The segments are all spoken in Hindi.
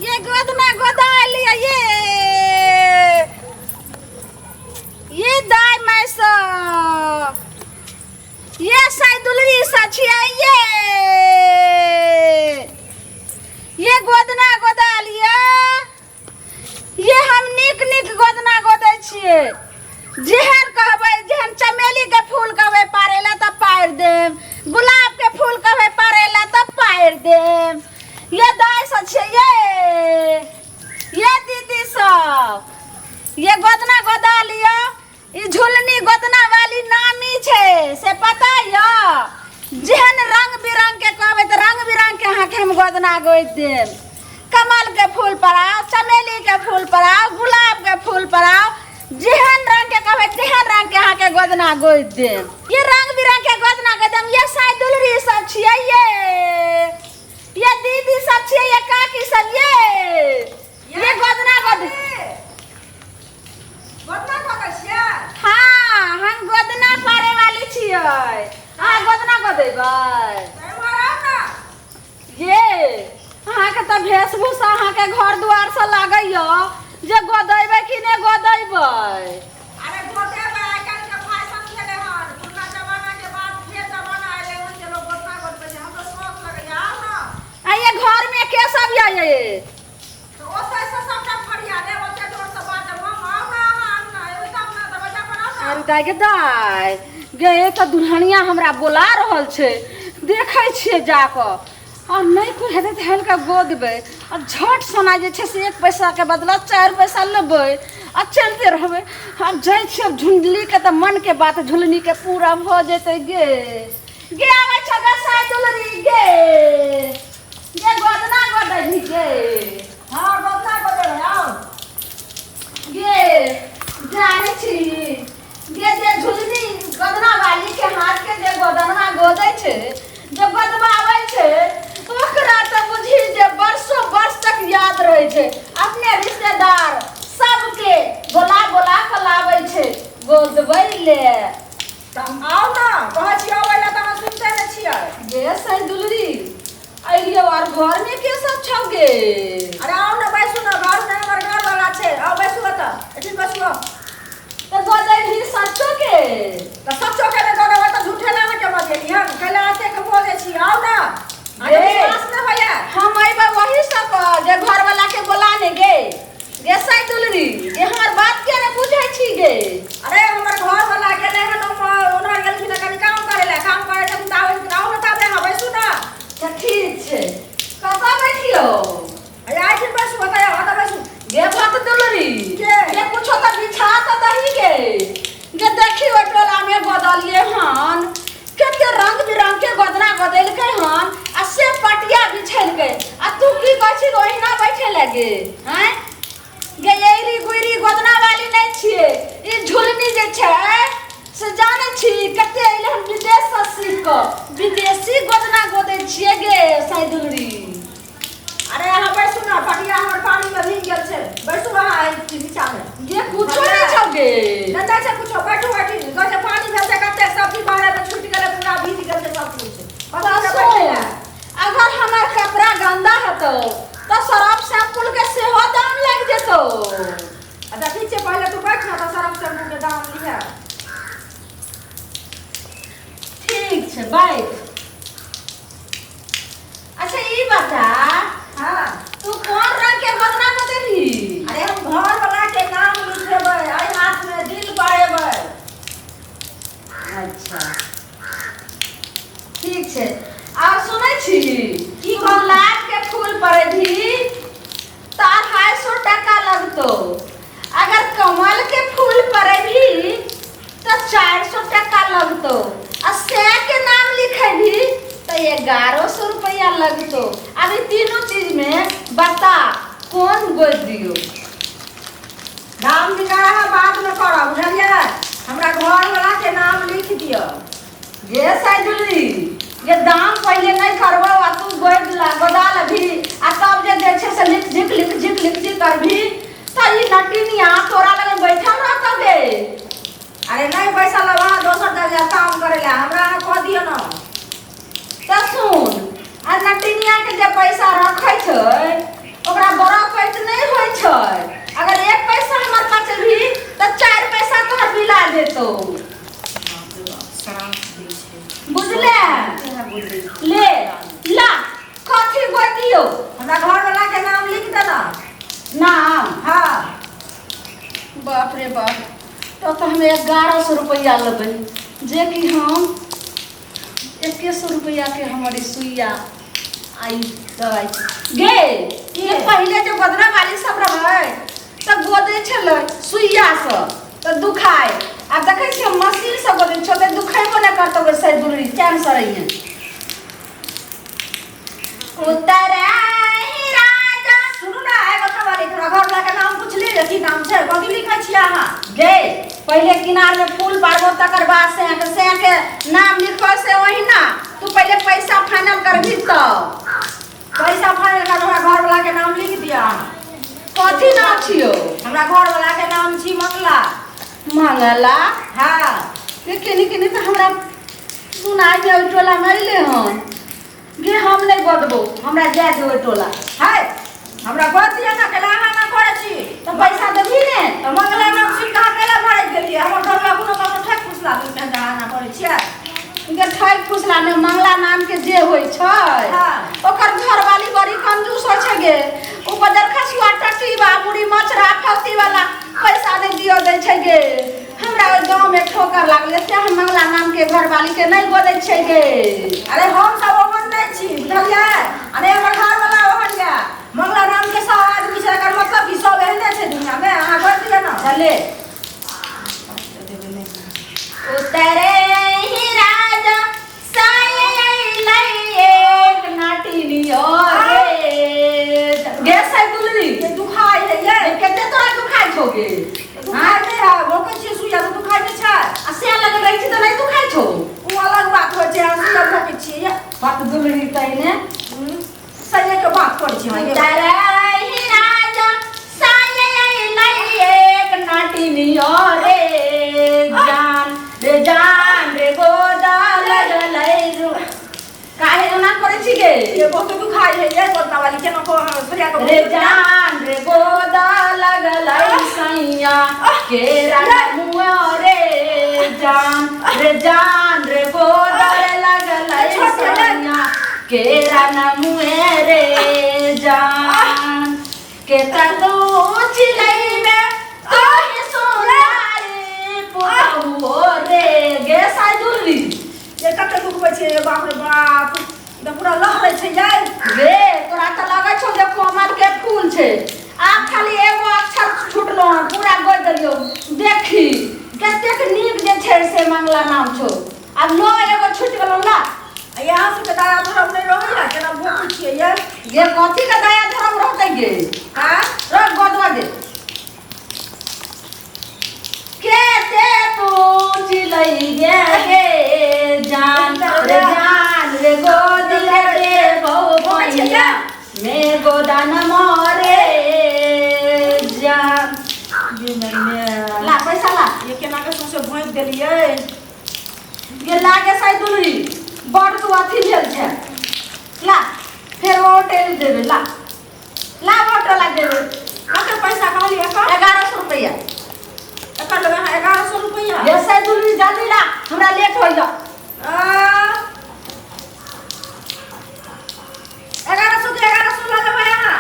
ये गोदना गोदा लिया ये दाई मैसा ये साइदुलरी सचिया ये गोदना गोदा लिया ये हम निक निक गोदना गोदै छियै जेहन कहबै जेहन चमेली के फूल कहबै पारेला त पार देम गुलाब के फूल कहबै पारेला त पार देम ये दाई सचिया ये दीदी सब ये गोदना गोदा लिया ई झुलनी गोदना वाली नामी छे से पता य जेहन रंग बिरंग के कहबै त रंग बिरंग के अहाँ के हम गोदना गोद देम कमल के फूल पराओ चमेली के फूल पराओ गुलाब के फूल पराओ जेहन रंग के कहबै तेहन रंग के अहाँ के गोदना गोद देम ये रंग बिरंग के गोदना गोद देम ये साइदुलरी सब छियै ये दीदी सब छियै ये काकी सब ये गोदना गोद हाँ हम गोदना पारे वाली छियै अहाँ गोदना गोदेबै ये अहाँके तऽ वेशभूषा अहाँके घर दुआर से लागैय जे गोदेबै कि नहि गोदेबै अरे गोदेबै आइ काल्हि के फैशन भेलै हन पुरना जमाना के बाद फेर जमाना एलै हन जे लोग गोदना गोदबै छै हमरो शौक लगैया आउ न आ ये घर में के सब ये तो ओतै से सबटा फरिया दे ओतै जोर से बात हम आउ न आउ न एबै तब न दरवाजा पर आउ न अरे दाई के दाई गे तऽ दुल्हनिया हमरा बोला रहल छै देखै छियै जाकऽ और नहीं कोई हेतै तऽ हल्का गोदबै और झट सोना जे छै से 1 पैसा के बदला 4 पैसा लेबै आ चलते रहबै हम जाइ छियै झुंडली के तऽ मन के बात झुलनी के पूरा भ जेतै गे आबै छ गे साइदुलरी गे गोदना गोदै भी गे हां गोदना गोदे आउ गे जाने छी गे झुलनी गोदना वाली के हाथ के जे गोदना गोदै छै जब बदबाबै छै ओकरा तऽ बुझी जे बरसों वर्ष तक याद रहै छै अपने रिश्तेदार सबके बोला बोला के लाबै छै गोदबै ले तम आउ न कहै छी आबै ला त हम सुनते नै छियै गे साइदुलरी अइयो और घर में के सब छौ गे अरे आउ न बैसु न घर में हमर घर वाला छै आउ बैसु त एठिन बैसु तो गोदै भी सच्चो के त सच्चो के न गोदे त झूठे ना के बजेली हम कैला आते के बोले छी आउ न अरे विश्वास न होया हम अइबा वही सब जे घर वाला के बोलाने गे साइदुलरी ये हमर बात के न बुझै छी गे अरे हमर घर वाला गेले हन ओना गेलखिन कनी काम करे छथिन आउ न तब हम बैसु न त ठीक छै कतऽ बैठियो अरे आइ फिर बैसु बताया हटा बैसु गे बात दुलरी के कुछो त बिछा त दही गे देखी ओ टोला में गोदलिए हन केते रंग बिरंग के गोदना गोदेलकै हन आ से पटिया बिछेलकै आ तू की कहै छी ओहिना बैठे लगे हैं गे एरी गुइरी गोदना वाली नहीं छिए ई झुलनी जे छै से जाने छी कते एले हन विदेश से सीख क विदेशी गोदना गोदै छिए गे साइदुलरी अरे यहाँ बैसु न पटिया हमर पानी में भीग गेल छै बैसु वहां नीचा में ये कुछो नहीं छौ गे नंदा से कुछो बैठू गजे पानी भेल से कते सब्जी बाहर में छूट गेल पूरा भीग गेल छै सब कुछ पता से बैठे अगर हमार कपड़ा गंदा हतो तो सरफ शैम्पू के सेहो दाम लग जेतो अच्छा ठीक छै पहले तू बैठ न त सरफ शैम्पू के दाम लिहा ठीक छै बैठ अच्छा ई बता हां तू कौन रंग के गोदना गोदेली अरे हम घर वाला के नाम लिखेबै आई हाथ में दिल पाएबै अच्छा ठीक छै और सुनै छी ई गुलाब के फूल पड़े भी त 250 टका लगतो अगर कमल के फूल पड़े भी तो 400 टका लगतो आ से के नाम लिखे भी तो 1100 रुपया लगतो अभी तीनों चीज में बता कौन गोद दियो नाम निकाला बात न करो बुझलिए हमरा घर वाला के नाम लिख दियो ये साइदुलरी ये दाम पहले नहीं करबो आ तू गोद गोदा लभी आ तब जे देख से लिख झिक करभी त ई नटिनिया तोरा लगे बैठल रहत गे अरे नहीं पैसा लगा दोसर जगह काम करेला हमरा कह दियो न त सुन आ नटिनिया के जे पैसा रखै छै ओकरा बड़ा रे बाप तो हमें 1100 रुपया लेबै जे कि हम 2100 रुपया के हमारी सुइया आई दवाई गे ये पहले जो गोदना वाली सब रहे तब गोदे छलै सुइया से तो दुखाए अब देखे छियै मशीन से गोदे छोटे दुखेबो न करतो गे सही दूरी कैंसर है उतराई राजा सुनू ना एगो सवाल एक घर वाला के नाम पूछ ले की नाम छै कथि लिखै छियै अहाँ गे पहले किनार में फूल पारबो तकर बाद से के नाम लिखो से वही ना तू पहले पैसा फाइनल करबी तो पैसा फाइनल कर हमरा घर वाला के नाम लिख दिया कथी नाम छियो हमरा घर वाला के नाम छी मंगला मंगला हां केनी तो हमरा सुनाई में टोला मरले हन गे हम नहीं बदबो हमरा जाय दे टोला है हमरा गोतिया ना केला ना करे छी तो पैसा देबी ने तो मंगला नाम छी कहा केला भरे गेलिए हमर घर वाला कोनो कोनो ठक पुछला तू के ना करे छियै इनके ठाई फुसला ने मंगला नाम के जे होय छै हां ओकर घर वाली बड़ी कंजूस हो छै गे ओ बदर खसुआ टटी बा मुड़ी मछरा फौती वाला पैसा दे दियो दे छै गे हमरा ओइ गांव में ठोकर लागले से हम मंगला नाम के घर वाली के नहीं बोलै छै गे अरे हम सब ओहन नहीं छी बुझलिए अरे हमर घर वाला ओहन या मंगला नाम के सब आदमी से एकर मतलब की सब एहने छै दुनिया में अहाँ कर दिया ना चले उतरे ही राजा साये लई एक नाटिनियो गे से दुलरी ये दुखाई है ये केते तोरा दुखाई छोगे हां नहीं है वो के छी सुइया तो दुखाई नहीं छै आ से लग रही छी तो नहीं दुखाई छो वो अलग बात हो छै हम सुइया भोके छी बात दुलरी तइने सही के बात कर छी हम उतरे ही राजा साये लई एक नाटिनियो जान रे गोदा लगलै काहे ना करे छी गे ये बहुत दुखाई है ये गोदा वाली के न को सुइया को रे जान रे गोदा लगलै सैया केरा मुआ रे जान रे गोदा लगलै सैया केरा मुए रे जान के तू चिलै में काहे सोनारी पुतहु रे गे साइदुली ये कते दुखबै छै बाप रे बाप इधर पूरा लहरै छै ये रे तोरा त लगै छौ जे कोमल के फूल छै आ खाली एगो अक्षर छूटलो पूरा गोद देलियो देखी कतेक नीक जे छै से मंगला नाम छौ अब लो एगो छूट गेलो ला यहाँ से दाया धर्म नहीं रहै या केना भोकै छियै ये गे कथी के दया धर्म रहतै गे हां रे गोदवा दे केते तू चिलै गे जान रे गोद रे बहु भैया मैं गोदान मोरे जान ला पैसा ला ये केना के सोसे भोंक देलियै गे लागे साइ दुलरी बड़ तू अथी भेल छै ला फेर होटल देबे ला होटल ला देबे कते पैसा कहलियै का 1100 रुपया एकर लगे 1100 रुपया ये साइ दुलरी जल्दी ला हमरा लेट होइला 1100 के 1100 ला लेबै अहाँ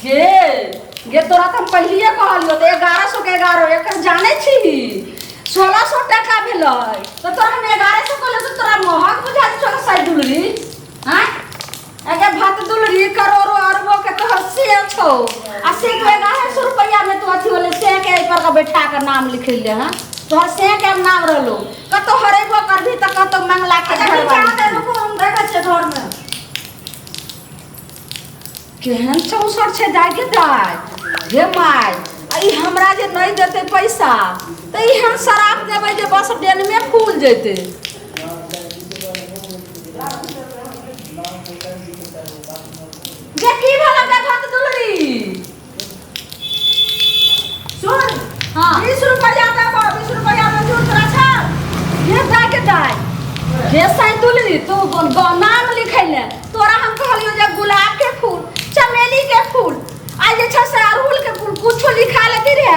गे तोरा त हम पहलिए कहलियो त 1100 के 11 एकर जाने छी 1600 टका भेलै तो तोरा हम 1100 कहले तो तोरा महग बुझा छौ साइ दुलरी हां एके भात दुलरी करोड़ो अरबो के तोहर से छौ आ से के 1100 रुपया में तो अथी होले से के पर का बैठा के नाम लिख ले हां तोहर से के नाम रहलो कतो हरेबो करभी त कतो मंगला के घर वाली रुको हम देखै छियै घर में केहन 64 छै जाके दाय हे माय आई हमरा जे नहीं देते पैसा त ई हम शराब देबै जे बस डेन में फूल जेते जे की भला देखत दुलरी सुन हां 20 रुपया देबो 20 रुपया में दूध तोरा छ ये जाके दाय हे साइ दुलरी तू नाम लिखैले तोरा हम कहलियो जे गुलाब के फूल चमेली के फूल आ जे छ से अड़हुल के फूल कुछो लिखा लेती रे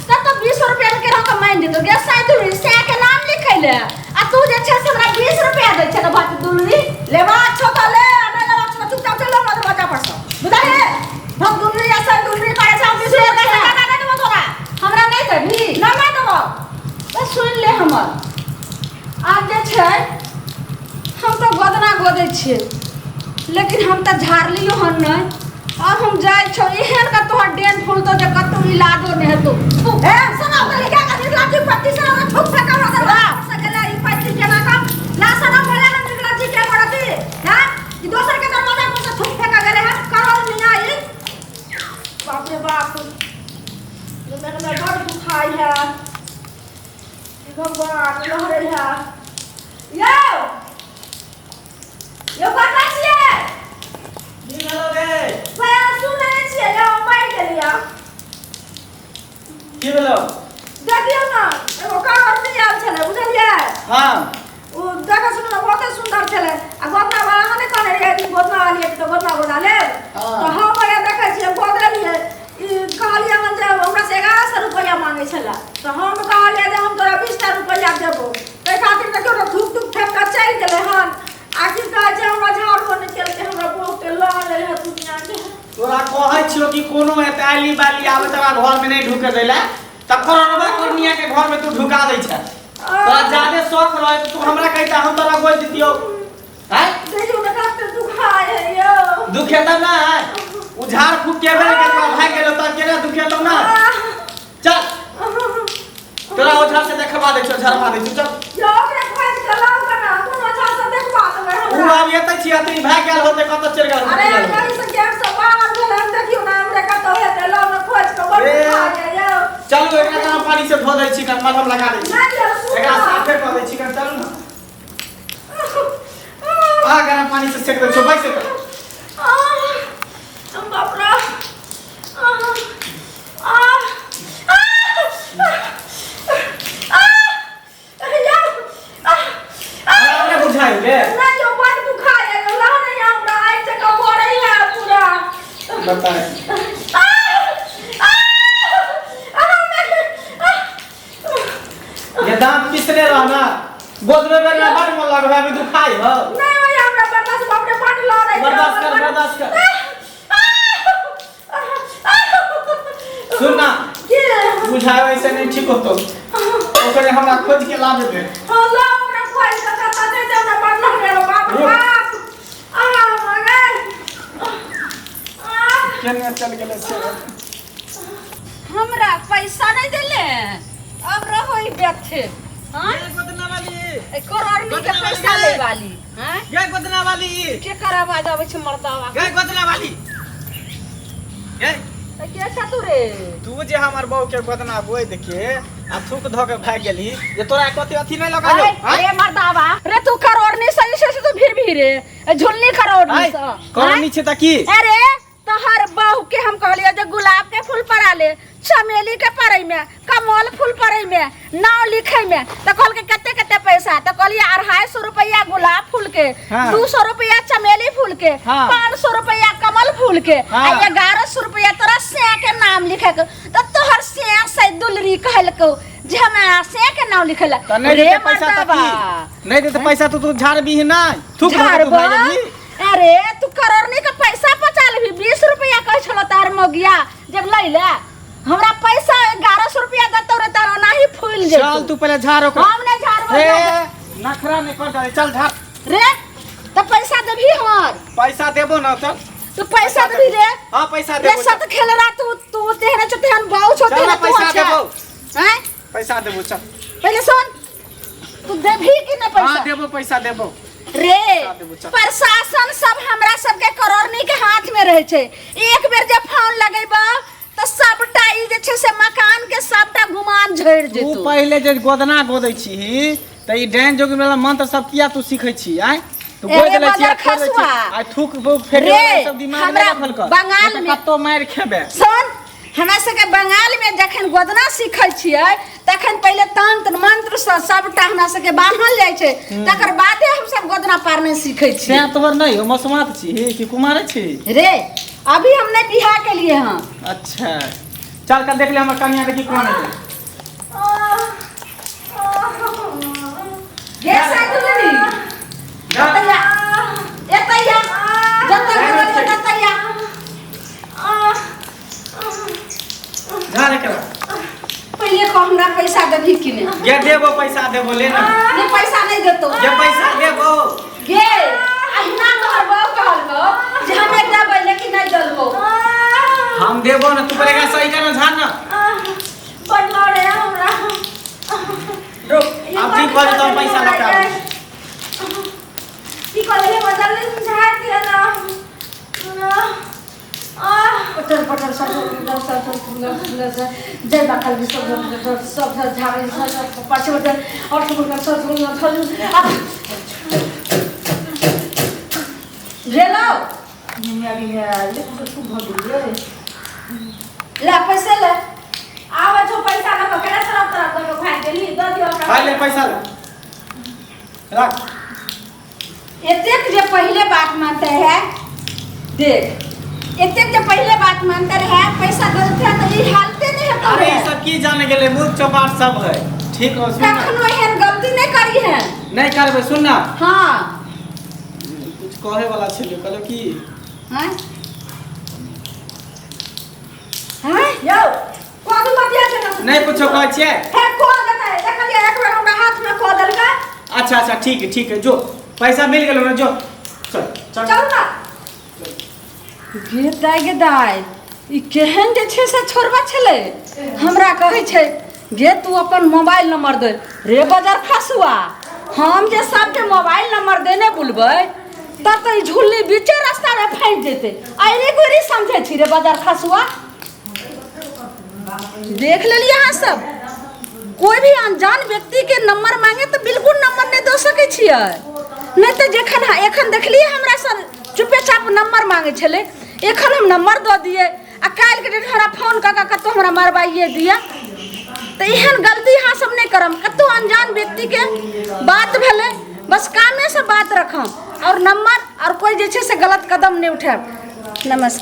त 20 रुपया के रकम मान दे तो गे साइ दुलरी से के नाम लिखैले आ तू जे छ से हमरा 20 रुपया दे छ त बात दुलरी लेवा छ त ले आ नहीं लेवा छ चुपचाप चलो मत बजा पड़स बुझा रे तो झाड़ लियो हन नहीं अब हम जाए छो एहन का तोहर डेन फूल तो जे कतौ इलाजो ने हेतौ ए सुनो बोले क्या कर लाठी पट्टी से ना ठुक फेंका ना दे सकला ई पट्टी के ना का ला सना बोले ना निकला जी क्या पड़ती हां ई दोसर के दरवाजा पर से ठुक फेंका गेले है करो नहीं आई बाप रे बाप ये मेरे में बड़ दुखाई है भगवान लहरे है यो कता छिए दिन लोगे मैं सुनै छिए यो मार गेलिया की भेलो देखियो ना एगो कागज नहीं आल छले बुझलिए हां ओ देखा सुन ना बहुत सुंदर छले आ गोतना वाला ने कहले रे ई गोतना वाली तो गोतना बना ले तो हम बड़े देखे छिए गोदरली है ई कहलिए हम जे हमरा से 1100 रुपया मांगे छला तो हम कहलिए जे हम तोरा 20 रुपया देबो ए खातिर देखियो ना धुक धुक फेंक के चल गेले हन आखिर का जे हमरा झाड़ बने चल के हमरा बहुत लह ले है दुनिया के तोरा कहै छियो कि कोनो एते आली बाली आवे तोरा घर में नहीं ढुके देला त कोरोना कोनिया के घर में तू ढुका दै छ तोरा जादे शौक रहे तू हमरा कहता हम तोरा गोल दितियो हैं देखियो ना कते दुखाय है यो दुखे त ना है उ झाड़ फूक के बेर के तोरा भाग गेलो त केना दुखे त ना चल तोरा ओझा से देखबा दै छ झरवा दै छ चल यो ओकरे खोज के लाओ ना कोनो अच्छा से देखबा देबे उ अब एतै छी अति भाग गेल होते कत चल गेल अरे गाड़ी से गेट से बाहर गेल हम देखियो ना हमरे कत हेते लाओ ना खोज के बड़ दुखाय यो चल एकरा गरम पानी से धो दै छी कर मलहम लगा दै छी नहीं यो एकरा साफे कर दै छी कर चल ना आ गरम पानी से सेक दै छ बैठ कर हम बाप रे हमने बुझाई ले नहीं यो बड़ दुखाय है ला नहीं हमरा आई से का पड़ई है पूरा बताए ये दांत पिसले रहना गोदरे में ना बड़ मन लगबे अभी दुखाई हो नहीं होय हमरा बर्दाश्त बाप रे बड़ ला रही बर्दाश्त कर सुन ना बुझाए वैसे नहीं ठीक होतो ओकरे हमरा खोज के ला देबे Allah हमरा खोज के कता दे दे हमरा बड़ लग रे बाप रे बाप मगर केने चल गेले से हमरा पैसा नहीं देले अब रहो ही बैठे हां गोदना वाली ए करोड़नी के पैसा ले वाली हैं गे गोदना वाली के करावा जावे छ मर्दावा गे गोदना वाली गे के छतु रे तू जे हमर बहू के गोदना बोय देखे आ थूक ध के भाग गेली जे तोरा कते अथी नहीं लगा जो अरे मर्दावा रे तू करोड़नी सही से तू भीड़ भीड़ रे झुल्ली करोड़नी से करनी छ त की अरे तोहर बहू के हम कहलिए जे गुलाब के फूल पड़ा ले चमेली के परई में कमल फूल परई में नाव लिखे में त कहल के कते कते पैसा त कहलिए 250 रुपया गुलाब फूल के 200 रुपया चमेली फूल के 500 रुपया कमल फूल के आ 1100 रुपया तोरा से के नाम लिखे के त तोहर से दुलरी कहल को जे हम से के नाम लिखला रे पैसा त की नहीं दे त पैसा तू झाड़ भी नहीं थूक ध के भाग गेली अरे तू करोड़नी का पैसा पचा लेबी 20 रुपया कह छलो तार मगिया जब लइला हमरा पैसा 1100 रुपया दतो रे तारा नाही फूल जे चल तू पहले झाड़ ओकर हमने झाड़ ए नखरा नहीं कर जाए चल झाड़ रे तो पैसा देबी हमर पैसा देबो ना चल तू पैसा देबी रे हां पैसा रे देबो सत खेलरा तू तेहने चतेहन बाऊ छोटे चल पैसा देबो हैं पैसा देबो चल पहले सुन तू देबी कि न पैसा हां देबो पैसा देबो रे प्रशासन सब हमरा सबके करोड़नी के हाथ में रहे छे एक बेर जब फोन लगेबा तो सबटा ई जे छे से मकान के सबटा गुमान झड़ जेतौ तू पहले जे गोदना गोदै छी त ई डाइन जोगी वाला मंत्र सब किया तू सीखै छी आय तू गोद ले छी आ थूक फेरे सब दिमाग में रखल कर बंगाल में कत्तो मार खेबे सुन हमरा सबके बंगाल में जखन गोदना सीखै छियै तखन पहले तंत्र मंत्र सबटा हमरा सबके बान्हल जाइ छै तकर बादे हम सब गोदना पारने सीखै छी से तोहर नहीं हो मसमात छी कि कुमार छी रे अभी हम नहीं बियाह के लिए हां अच्छा चल कर देख ले हमर कन्या देखी कोन है ये साइडुलनी जतैया एतैया जतैया झाड़ कर पहले को हमरा पैसा देबी कि नहीं ये देबो पैसा देबो लेना ये पैसा नहीं देतो ये पैसा देबो गे अहिना तोहर बाप कहल को जे हमें देबै लेकिन नहीं दलको हम देबो ना, तू पहले सही करना झान ना। बनवा रे हमरा रुक, अब ठीक हो जाए तो पैसा लौटा। की करे बदल झाड़ दिया ना पटर पटर सब जय बाकल भी सब झाड़े सब पाछे बटन और सब सब ले लो ले पैसे ले आवे जो पैसा का पकड़े सरफ तरफ को भाई देली दो दियो ले पैसा ले रख। इतने जो पहले बात मानते हैं देख, इतने जो पहले बात मानते रहे पैसा गलत है तो ये हालते नहीं है। अरे ये सब की जाने के लिए मूर्ख चौपाट सब है। ठीक हो सुन कखनो एहन गलती नहीं करी है। नहीं करबे सुन ना। हाँ कुछ कहे वाला छले कहलो की हैं हैं यो कोदू बतिया के नहीं कुछो कहै छियै। है को देता है देखलिए एक बार हमरा हाथ में को देलका। अच्छा अच्छा ठीक है जो पैसा मिल गेलो ना जो चल चल ना गे दाय ई केहन जे छै से छोड़बा छले हमरा कहै छै गे तू अपन मोबाइल नंबर दे रे बाजार फसुआ। हम जे सबके मोबाइल नंबर देने बुलबै तब तो ई झुल्ली बीचे रास्ता में फंस जेते। अरे गोरी समझे छी रे बाजार फसुआ। देख लेली यहाँ सब कोई भी अनजान व्यक्ति के नंबर मांगे तो बिल्कुल नंबर नहीं दे सके छियै। नहीं तो जखन एखन देखलिए हमरा सब चुपे चाप नंबर मांगे छले एखन हम नंबर दे दिए आ काल के डेट हमरा फोन क कतो हमरा मरवाइए दिया। तो एहन गलती यहाँ सब नहीं करम। कतो अनजान व्यक्ति के बात भेले बस कामे से बात रखम और नंबर और कोई जे छै से गलत कदम नहीं उठाएब। नमस्कार।